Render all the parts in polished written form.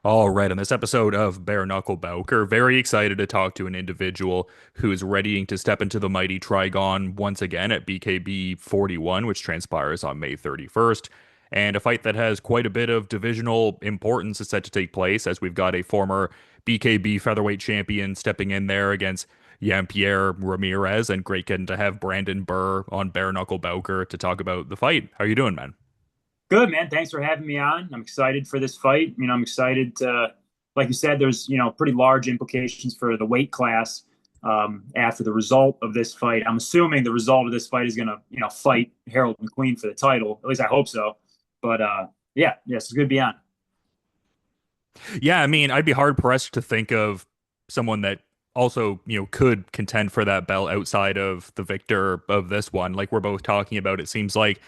All right, on this episode of Bare Knucke Bowker, very excited to talk to an individual who is readying to step into the Mighty Trigon once again at BKB 41, which transpires on May 31st. And a fight that has quite a bit of divisional importance is set to take place as we've got a former BKB featherweight champion stepping in there against Yampier Ramirez, and great getting to have Brandon Birr on Bare Knucke Bowker to talk about the fight. How are you doing, man? Good, man. Thanks for having me on. I'm excited for this fight. I'm excited to, like you said, there's, pretty large implications for the weight class after the result of this fight. I'm assuming the result of this fight is going to, fight Harold McQueen for the title. At least I hope so. But yeah, yes, it's good to be on. Yeah, I mean, I'd be hard pressed to think of someone that also, could contend for that belt outside of the victor of this one. Like we're both talking about, it seems like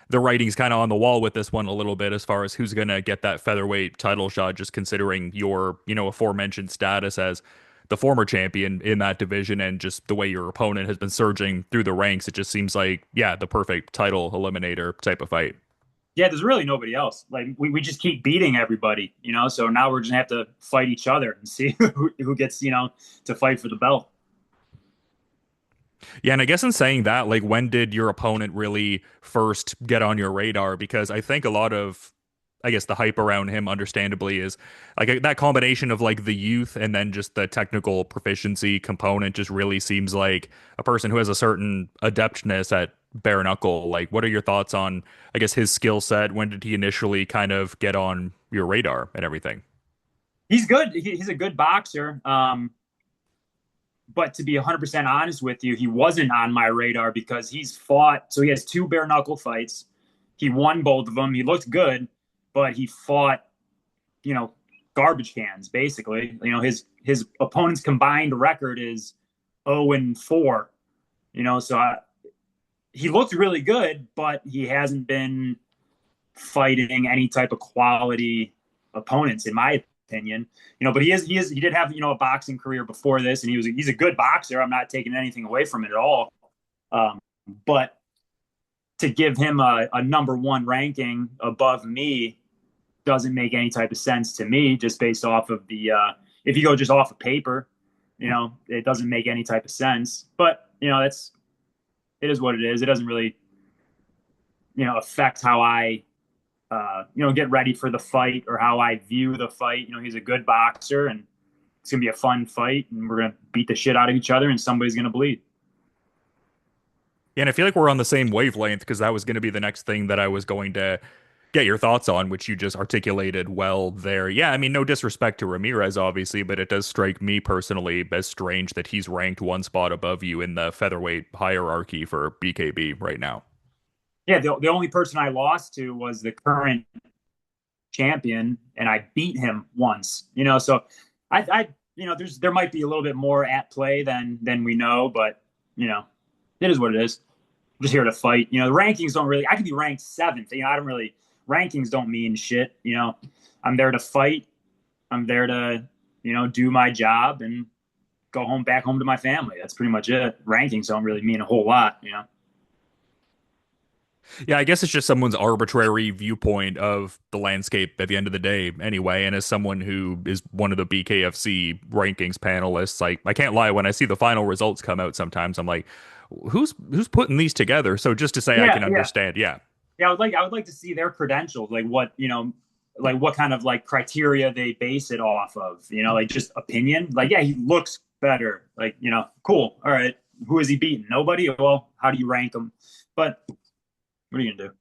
the writing's kind of on the wall with this one a little bit as far as who's going to get that featherweight title shot, just considering your, aforementioned status as the former champion in that division and just the way your opponent has been surging through the ranks. It just seems like, yeah, the perfect title eliminator type of fight. Yeah, there's really nobody else. Like we just keep beating everybody, So now we're just gonna have to fight each other and see who gets, to fight for the belt. Yeah, and I guess in saying that, like, when did your opponent really first get on your radar? Because I think a lot of, I guess, the hype around him, understandably, is like that combination of like the youth and then just the technical proficiency component just really seems like a person who has a certain adeptness at bare knuckle. Like, what are your thoughts on, I guess, his skill set? When did he initially kind of get on your radar and everything? He's good. He's a good boxer. But to be 100% honest with you, he wasn't on my radar because he's fought. So he has two bare knuckle fights. He won both of them. He looked good, but he fought, you know, garbage cans basically. His opponent's combined record is 0-4. He looked really good, but he hasn't been fighting any type of quality opponents, in my opinion. But he did have a boxing career before this, and he's a good boxer. I'm not taking anything away from it at all. But to give him a number one ranking above me doesn't make any type of sense to me, just based off of the if you go just off of paper, it doesn't make any type of sense. But it is what it is. It doesn't really affect how I get ready for the fight or how I view the fight. He's a good boxer, and it's gonna be a fun fight, and we're gonna beat the shit out of each other, and somebody's gonna bleed. Yeah, and I feel like we're on the same wavelength because that was going to be the next thing that I was going to get your thoughts on, which you just articulated well there. Yeah, I mean, no disrespect to Ramirez, obviously, but it does strike me personally as strange that he's ranked one spot above you in the featherweight hierarchy for BKB right now. Yeah, the only person I lost to was the current champion, and I beat him once. So there might be a little bit more at play than we know, but it is what it is. I'm just here to fight. The rankings don't really. I could be ranked seventh. I don't really. Rankings don't mean shit. I'm there to fight. I'm there to do my job and go back home to my family. That's pretty much it. Rankings don't really mean a whole lot. Yeah, I guess it's just someone's arbitrary viewpoint of the landscape at the end of the day, anyway. And as someone who is one of the BKFC rankings panelists, like I can't lie, when I see the final results come out, sometimes I'm like, who's putting these together? So just to say I Yeah, can yeah. understand, yeah. Yeah, I would like to see their credentials, like what kind of like criteria they base it off of, like just opinion. Like, yeah, he looks better. Like, cool. All right. Who is he beating? Nobody. Well, how do you rank him? But what are you gonna do?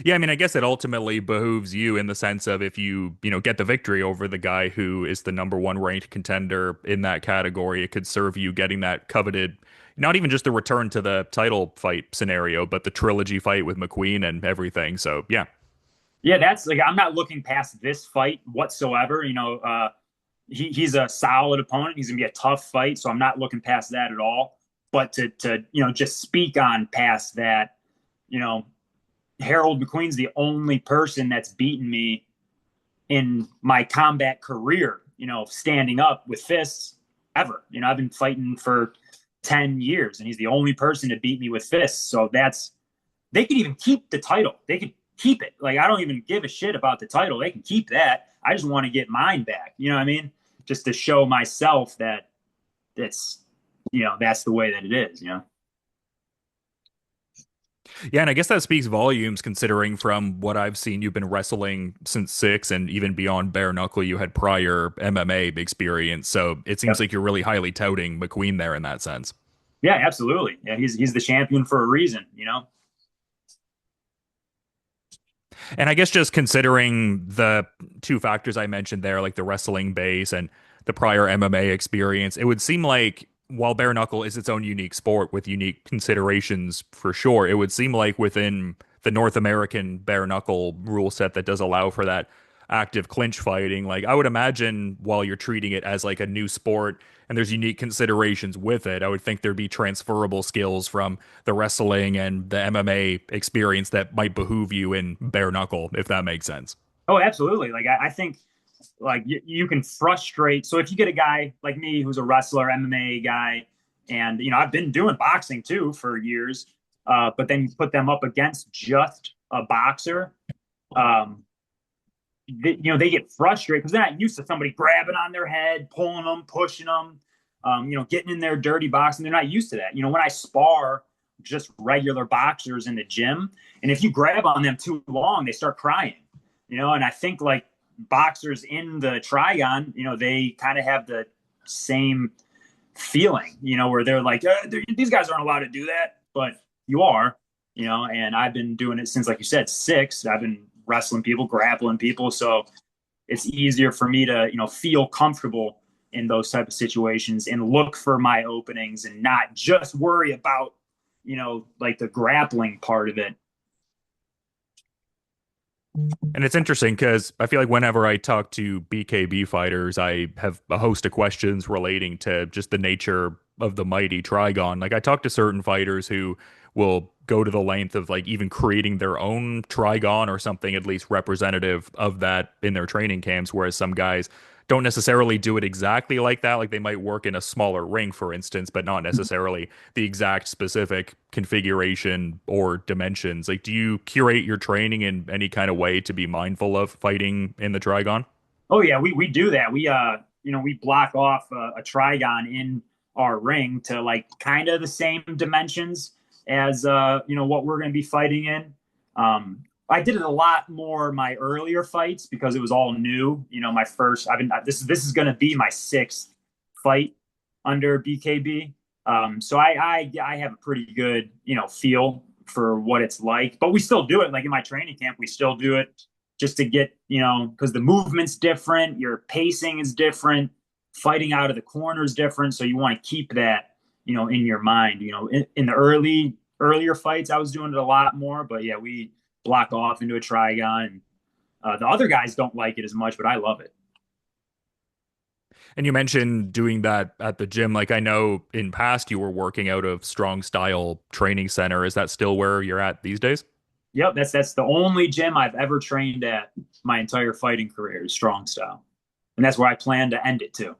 Yeah, I mean, I guess it ultimately behooves you in the sense of if you, get the victory over the guy who is the number one ranked contender in that category, it could serve you getting that coveted, not even just the return to the title fight scenario, but the trilogy fight with McQueen and everything. So, yeah. Yeah, that's like I'm not looking past this fight whatsoever. He's a solid opponent. He's gonna be a tough fight, so I'm not looking past that at all. But to just speak on past that, you know, Harold McQueen's the only person that's beaten me in my combat career, standing up with fists ever. I've been fighting for 10 years, and he's the only person to beat me with fists. So they could even keep the title. They could keep it. Like, I don't even give a shit about the title. They can keep that. I just want to get mine back. You know what I mean? Just to show myself that that's, that's the way that it is, Yeah, and I guess that speaks volumes considering from what I've seen, you've been wrestling since six, and even beyond bare knuckle, you had prior MMA experience. So it seems Yep. like you're really highly touting McQueen there in that sense. Yeah, absolutely. Yeah, he's the champion for a reason. And I guess just considering the two factors I mentioned there, like the wrestling base and the prior MMA experience, it would seem like while bare knuckle is its own unique sport with unique considerations for sure, it would seem like within the North American bare knuckle rule set that does allow for that active clinch fighting, like I would imagine while you're treating it as like a new sport and there's unique considerations with it, I would think thered be transferable skills from the wrestling and the MMA experience that might behoove you in bare knuckle, if that makes sense. Oh, absolutely. Like, I think like you can frustrate. So if you get a guy like me who's a wrestler, MMA guy, and I've been doing boxing too for years, but then you put them up against just a boxer, um, they get frustrated because they're not used to somebody grabbing on their head, pulling them, pushing them, getting in their dirty boxing. They're not used to that. When I spar just regular boxers in the gym, and if you grab on them too long, they start crying. And I think like boxers in the Trigon, they kind of have the same feeling, where they're like, these guys aren't allowed to do that, but you are, and I've been doing it since, like you said, six. I've been wrestling people, grappling people. So it's easier for me to, feel comfortable in those type of situations and look for my openings and not just worry about, like the grappling part of it. And it's interesting because I feel like whenever I talk to BKB fighters, I have a host of questions relating to just the nature of the Mighty Trigon. Like I talk to certain fighters who will go to the length of like even creating their own Trigon or something at least representative of that in their training camps, whereas some guys don't necessarily do it exactly like that. Like they might work in a smaller ring, for instance, but not necessarily the exact specific configuration or dimensions. Like, do you curate your training in any kind of way to be mindful of fighting in the Trigon? Oh yeah, we do that. We block off a Trigon in our ring to like kind of the same dimensions as what we're going to be fighting in. I did it a lot more my earlier fights because it was all new. My first I've been this is going to be my sixth fight under BKB. So I have a pretty good feel for what it's like, but we still do it. Like in my training camp, we still do it just to get, because the movement's different, your pacing is different, fighting out of the corner is different. So you want to keep that, in your mind. In the earlier fights, I was doing it a lot more, but yeah, we block off into a Trigon. And, the other guys don't like it as much, but I love it. And you mentioned doing that at the gym. Like I know in past you were working out of Strong Style Training Center. Is that still where you're at these days? Yep, that's the only gym I've ever trained at my entire fighting career is Strong Style, and that's where I plan to end it too.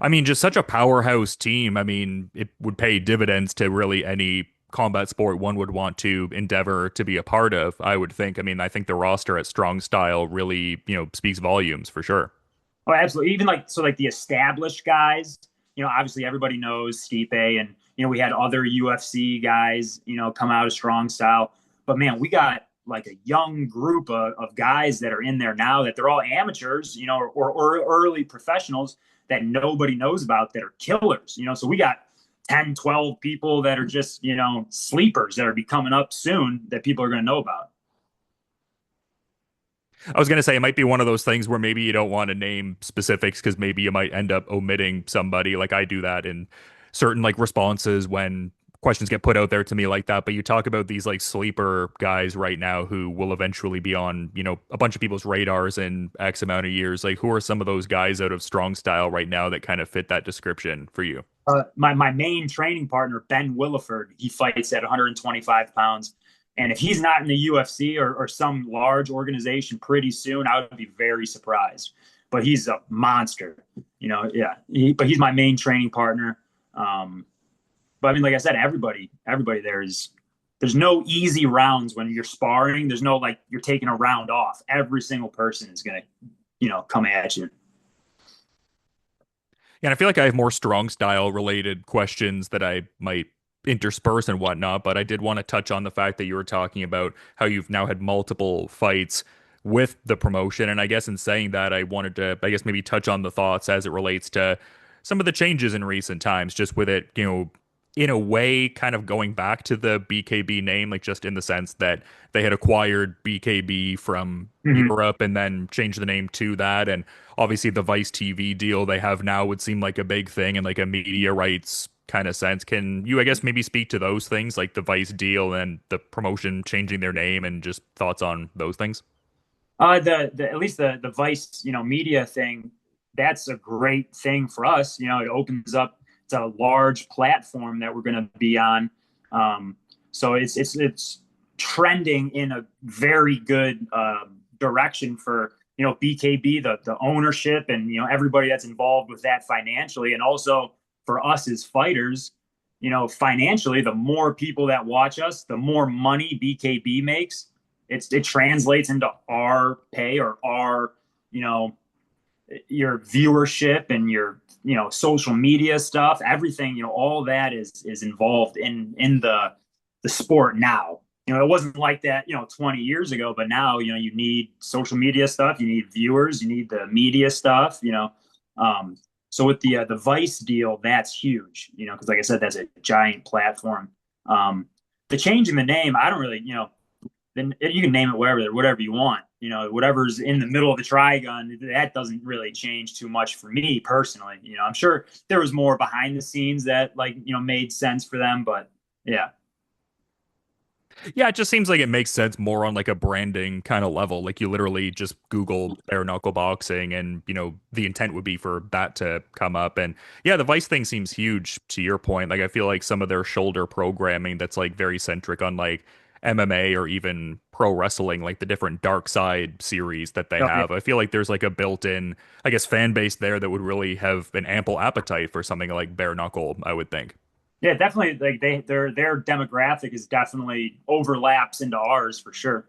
I mean, just such a powerhouse team. I mean, it would pay dividends to really any combat sport one would want to endeavor to be a part of, I would think. I mean, I think the roster at Strong Style really, speaks volumes for sure. Oh, absolutely. Even like so, like the established guys. Obviously everybody knows Stipe, and we had other UFC guys, come out of Strong Style. But man, we got like a young group of guys that are in there now that they're all amateurs, or early professionals that nobody knows about that are killers. So we got 10, 12 people that are just, sleepers that are be coming up soon that people are going to know about. I was going to say it might be one of those things where maybe you don't want to name specifics because maybe you might end up omitting somebody. Like I do that in certain like responses when questions get put out there to me like that. But you talk about these like sleeper guys right now who will eventually be on, a bunch of people's radars in X amount of years. Like who are some of those guys out of Strong Style right now that kind of fit that description for you? My main training partner, Ben Williford, he fights at 125 pounds. And if he's not in the UFC or some large organization pretty soon, I would be very surprised. But he's a monster, yeah. But he's my main training partner. But I mean, like I said, everybody there is there's no easy rounds when you're sparring. There's no like you're taking a round off. Every single person is gonna, come at you. Yeah, and I feel like I have more strong style related questions that I might intersperse and whatnot, but I did want to touch on the fact that you were talking about how you've now had multiple fights with the promotion. And I guess in saying that, I wanted to, I guess, maybe touch on the thoughts as it relates to some of the changes in recent times, just with it, in a way, kind of going back to the BKB name, like just in the sense that they had acquired BKB from Mm-hmm. Europe and then changed the name to that. And obviously, the Vice TV deal they have now would seem like a big thing and like a media rights kind of sense. Can you, I guess, maybe speak to those things, like the Vice deal and the promotion changing their name and just thoughts on those things? The at least the Vice, media thing, that's a great thing for us. It opens up. It's a large platform that we're going to be on. So it's trending in a very good direction for BKB, the ownership, and everybody that's involved with that financially, and also for us as fighters. Financially, the more people that watch us, the more money BKB makes. It translates into our pay or our your viewership and your social media stuff, everything, all that is involved in the sport now. It wasn't like that 20 years ago, but now you need social media stuff, you need viewers, you need the media stuff. So with the Vice deal, that's huge, because like I said, that's a giant platform. The change in the name, I don't really, then you can name it whatever you want. Whatever's in the middle of the Trigon, that doesn't really change too much for me personally. I'm sure there was more behind the scenes that made sense for them, but yeah. Yeah, it just seems like it makes sense more on like a branding kind of level. Like you literally just Google bare knuckle boxing and, the intent would be for that to come up. And yeah, the Vice thing seems huge to your point. Like I feel like some of their shoulder programming that's like very centric on like MMA or even pro wrestling, like the different dark side series that they Oh, yeah. have. I feel like there's like a built-in, I guess, fan base there that would really have an ample appetite for something like bare knuckle, I would think. Yeah, definitely. Like their demographic is definitely overlaps into ours for sure.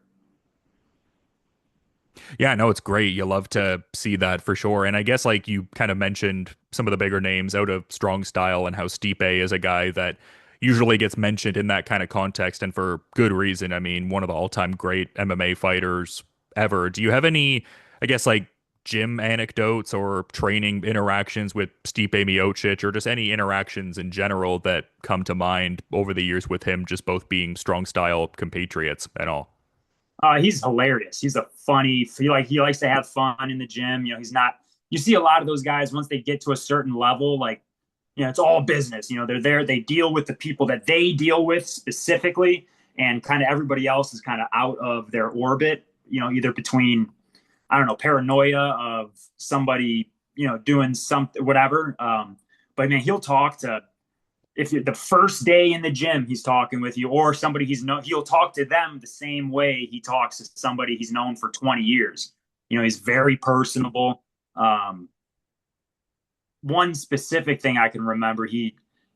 Yeah, no, it's great. You love to see that for sure. And I guess like you kind of mentioned some of the bigger names out of strong style and how Stipe is a guy that usually gets mentioned in that kind of context and for good reason. I mean, one of the all-time great MMA fighters ever. Do you have any, I guess like gym anecdotes or training interactions with Stipe Miocic or just any interactions in general that come to mind over the years with him just both being strong style compatriots and all? He's hilarious. He's a funny. He likes to have fun in the gym. He's not. You see a lot of those guys once they get to a certain level, like it's all business. They're there. They deal with the people that they deal with specifically, and kind of everybody else is kind of out of their orbit. Either between I don't know paranoia of somebody doing something whatever. But man, he'll talk to if you're the first day in the gym he's talking with you or somebody he'll talk to them the same way he talks to somebody he's known for 20 years. He's very personable. One specific thing I can remember, you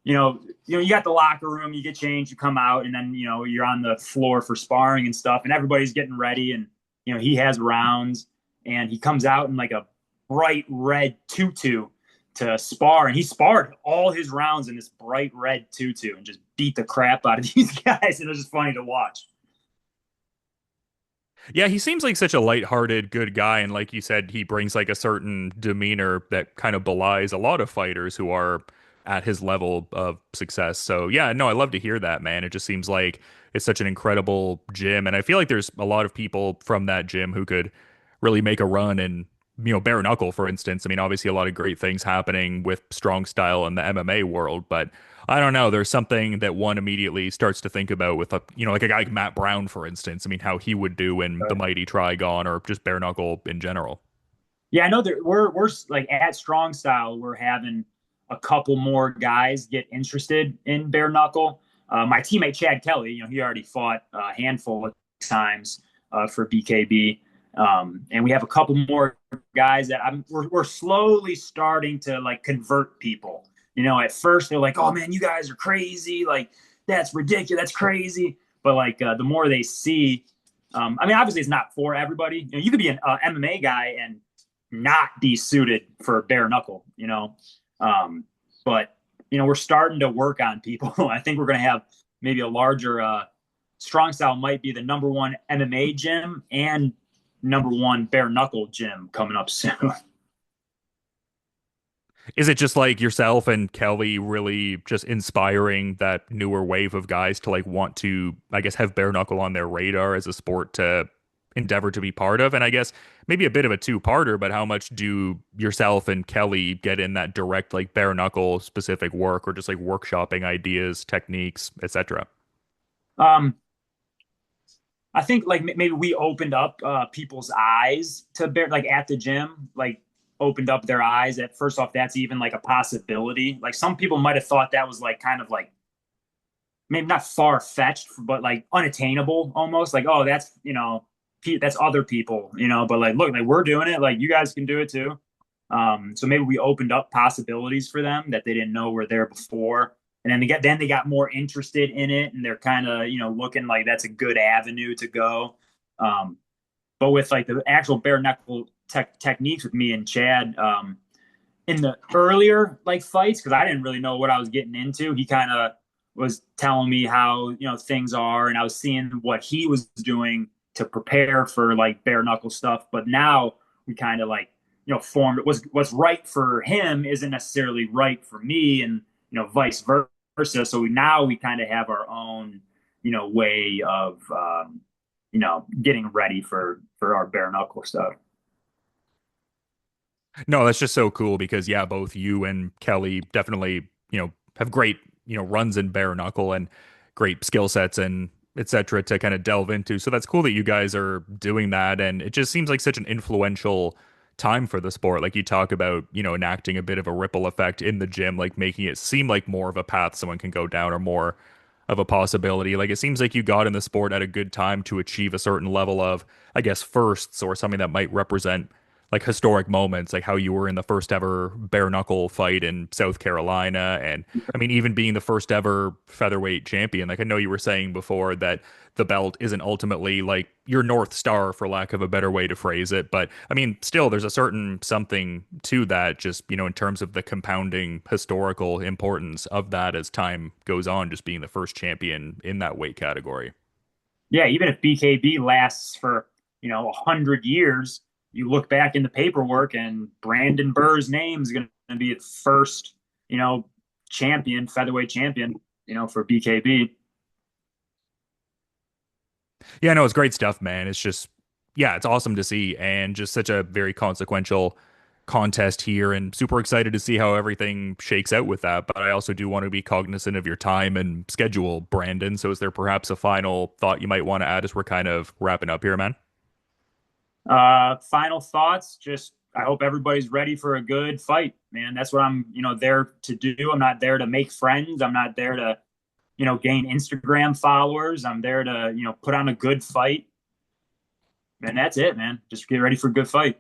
got the locker room, you get changed, you come out, and then you're on the floor for sparring and stuff, and everybody's getting ready, and he has rounds, and he comes out in like a bright red tutu to spar, and he sparred all his rounds in this bright red tutu and just beat the crap out of these guys. And it was just funny to watch. Yeah, he seems like such a lighthearted, good guy, and like you said, he brings like a certain demeanor that kind of belies a lot of fighters who are at his level of success. So yeah, no, I love to hear that, man. It just seems like it's such an incredible gym, and I feel like there's a lot of people from that gym who could really make a run in, bare knuckle, for instance. I mean, obviously a lot of great things happening with strong style in the MMA world, but I don't know. There's something that one immediately starts to think about with like a guy like Matt Brown, for instance. I mean, how he would do in the Mighty Trigon or just bare knuckle in general. Yeah, I know that we're like at Strong Style, we're having a couple more guys get interested in bare knuckle. My teammate Chad Kelly, he already fought a handful of times for BKB, and we have a couple more guys that we're slowly starting to like convert people. At first they're like, "Oh man, you guys are crazy! Like that's ridiculous, that's crazy." but like the more they see, I mean, obviously it's not for everybody. You know, you could be an MMA guy and not be suited for bare knuckle, you know. But you know, we're starting to work on people. I think we're going to have maybe a larger strong style might be the number one MMA gym and number one bare knuckle gym coming up soon. Is it just like yourself and Kelly really just inspiring that newer wave of guys to like want to, I guess, have bare knuckle on their radar as a sport to endeavor to be part of? And I guess maybe a bit of a two-parter, but how much do yourself and Kelly get in that direct like bare knuckle specific work or just like workshopping ideas, techniques, etc.? um, I think like maybe we opened up people's eyes to bear like at the gym, like opened up their eyes that first off that's even like a possibility. Like some people might have thought that was like kind of like maybe not far fetched, but like unattainable almost. Like oh that's you know that's other people you know, but like look like we're doing it. Like you guys can do it too. So maybe we opened up possibilities for them that they didn't know were there before, and then they got more interested in it, and they're kind of you know looking like that's a good avenue to go. Um, but with like the actual bare knuckle techniques with me and Chad in the earlier like fights, because I didn't really know what I was getting into. He kind of was telling me how you know things are, and I was seeing what he was doing to prepare for like bare knuckle stuff. But now we kind of like you know formed what's right for him isn't necessarily right for me, and you know vice versa. So now we kind of have our own you know way of you know getting ready for our bare knuckle stuff. No, that's just so cool because yeah, both you and Kelly definitely, have great, runs in bare knuckle and great skill sets and etc. to kind of delve into. So that's cool that you guys are doing that. And it just seems like such an influential time for the sport. Like you talk about, enacting a bit of a ripple effect in the gym, like making it seem like more of a path someone can go down or more of a possibility. Like it seems like you got in the sport at a good time to achieve a certain level of, I guess, firsts or something that might represent like historic moments, like how you were in the first ever bare knuckle fight in South Carolina. And I mean, even being the first ever featherweight champion. Like I know you were saying before that the belt isn't ultimately like your North Star, for lack of a better way to phrase it. But I mean, still, there's a certain something to that, just, in terms of the compounding historical importance of that as time goes on, just being the first champion in that weight category. Yeah, even if BKB lasts for you know 100 years, you look back in the paperwork and Brandon Birr's name is going to be the first you know champion, featherweight champion, you know for BKB. Yeah, no, it's great stuff, man. It's just, yeah, it's awesome to see and just such a very consequential contest here and super excited to see how everything shakes out with that. But I also do want to be cognizant of your time and schedule, Brandon. So is there perhaps a final thought you might want to add as we're kind of wrapping up here, man? Final thoughts. Just I hope everybody's ready for a good fight, man. That's what I'm, you know, there to do. I'm not there to make friends. I'm not there to, you know, gain Instagram followers. I'm there to, you know, put on a good fight. And that's it, man. Just get ready for a good fight.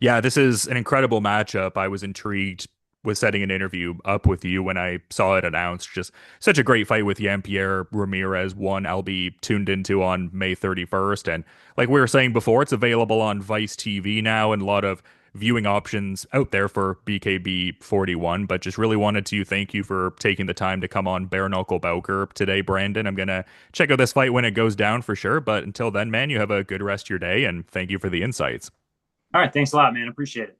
Yeah, this is an incredible matchup. I was intrigued with setting an interview up with you when I saw it announced. Just such a great fight with Yampier Ramirez, one I'll be tuned into on May 31st. And like we were saying before, it's available on Vice TV now and a lot of viewing options out there for BKB 41. But just really wanted to thank you for taking the time to come on Bare Knuckle Bowker today, Brandon. I'm going to check out this fight when it goes down for sure. But until then, man, you have a good rest of your day and thank you for the insights. All right. Thanks a lot, man. Appreciate it.